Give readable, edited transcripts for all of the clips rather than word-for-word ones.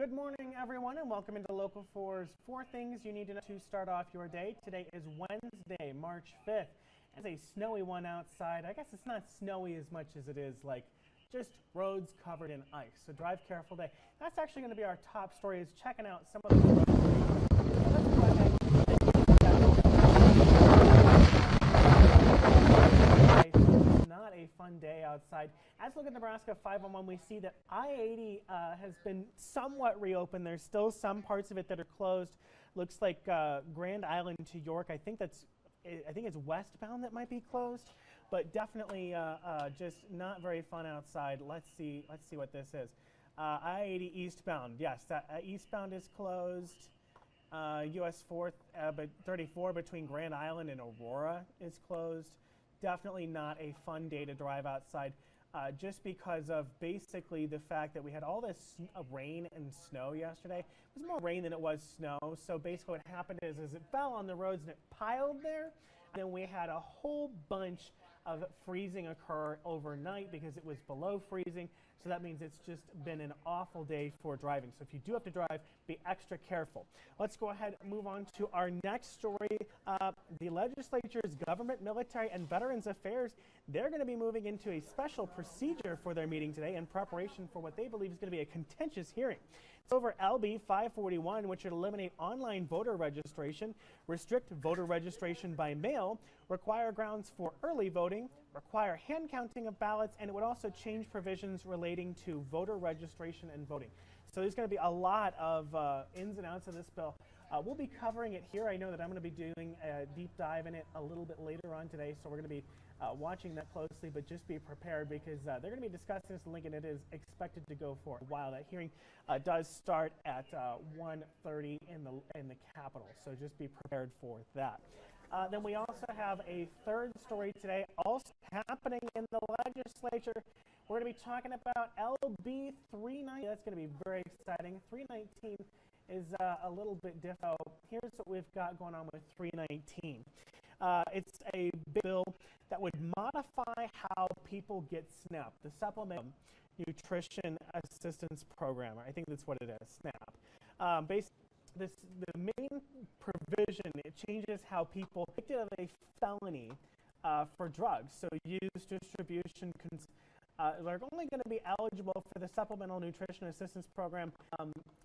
Good morning, everyone, and welcome into Local4's 4 Things You Need to Know to start off your day. Today is Wednesday, March 5th. It's a snowy one outside. I guess it's not snowy as much as it is like just roads covered in ice. So drive careful today. That's actually going to be our top story, is checking out some of the roads. Let's go ahead and not a fun day outside. As we look at Nebraska 511, we see that I-80 has been somewhat reopened. There's still some parts of it that are closed. Looks like Grand Island to York. I think it's westbound that might be closed, but definitely just not very fun outside. Let's see what this is. I-80 eastbound. Yes, that eastbound is closed. US 34 between Grand Island and Aurora is closed. Definitely not a fun day to drive outside, just because of basically the fact that we had all this rain and snow yesterday. It was more rain than it was snow. So basically what happened is it fell on the roads and it piled there. And then we had a whole bunch of freezing occur overnight because it was below freezing. So that means it's just been an awful day for driving. So if you do have to drive, be extra careful. Let's go ahead and move on to our next story. The legislature's Government, Military, and Veterans Affairs, they're going to be moving into a special procedure for their meeting today in preparation for what they believe is going to be a contentious hearing. It's over LB 541, which would eliminate online voter registration, restrict voter registration by mail, require grounds for early voting, require hand counting of ballots, and it would also change provisions relating to voter registration and voting. So there's going to be a lot of ins and outs of this bill. We'll be covering it here. I know that I'm going to be doing a deep dive in it a little bit later on today, so we're going to be watching that closely, but just be prepared because they're going to be discussing this in Lincoln. It is expected to go for a while. That hearing does start at 1:30 in the Capitol, so just be prepared for that. Then we also have a third story today, also happening in the legislature. We're going to be talking about LB 390. That's going to be very exciting. 319 is a little bit different. Here's what we've got going on with 319. It's a bill that would modify how people get SNAP, the Supplemental Nutrition Assistance Program. I think that's what it is, SNAP. The main provision, it changes how people convicted of a felony for drugs, so use, distribution, they're only going to be eligible for the Supplemental Nutrition Assistance Program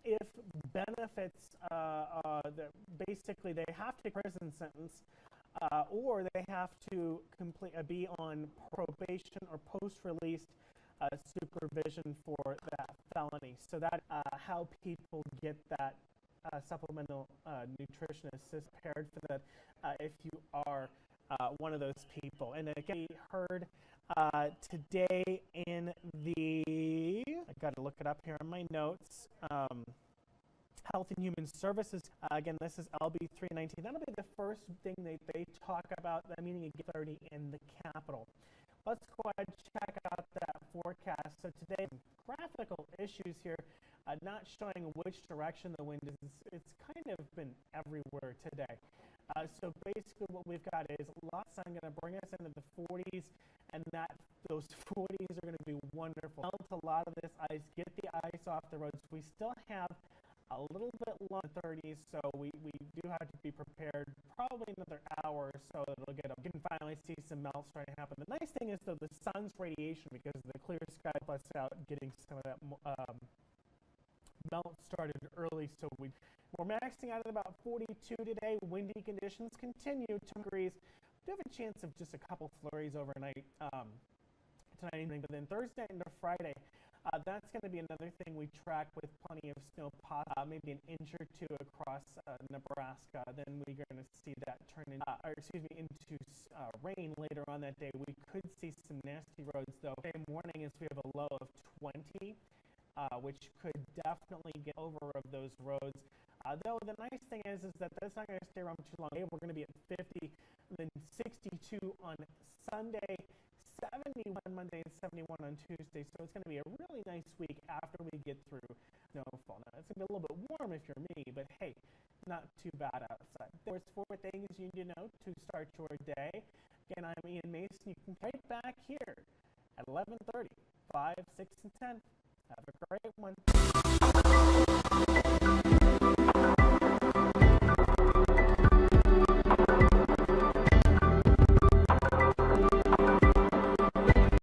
if benefits, basically they have to take a prison sentence or they have to be on probation or post-release supervision for that felony. So that's how people get that supplemental nutrition assist prepared for that if you are one of those people. And again, we heard today in the, I got to look it up here on my notes, Health and Human Services. Again, this is LB 319. That'll be the first thing they talk about, that meeting at 30 in the Capitol. Let's go ahead and check out that forecast. So today, graphical issues here, not showing which direction the wind is. It's kind of been everywhere today. So basically what we've got is lots of sun going to bring us into the 40s, and those 40s are going to be wonderful. Melt a lot of this ice, get the ice off the roads. We still have a little bit long 30s, so we do have to be prepared. Probably another hour or so it'll get up. You can finally see some melt starting to happen. The nice thing is, though, the sun's radiation, because the clear sky lets out getting some of that melt started early, so we're maxing out at about 42 today. Windy conditions continue, 2 degrees. We do have a chance of just a couple flurries overnight tonight evening, but then Thursday into Friday, that's going to be another thing we track with plenty of snow, maybe an inch or two across Nebraska. Then we're going to see that turn into rain later on that day. We could see some nasty roads, though. Today morning is we have a low of 20. Which could definitely get over of those roads. Though the nice thing is that that's not going to stay around too long. We're going to be at 50, then 62 on Sunday, 71 Monday, and 71 on Tuesday. So it's going to be a really nice week after we get through snowfall. Now, it's going to be a little bit warm if you're me, but hey, not too bad outside. There's 4 things you need to know to start your day. Again, I'm Ian Mason. You can right back here at 11:30, 5, 6, and 10. Have a great one.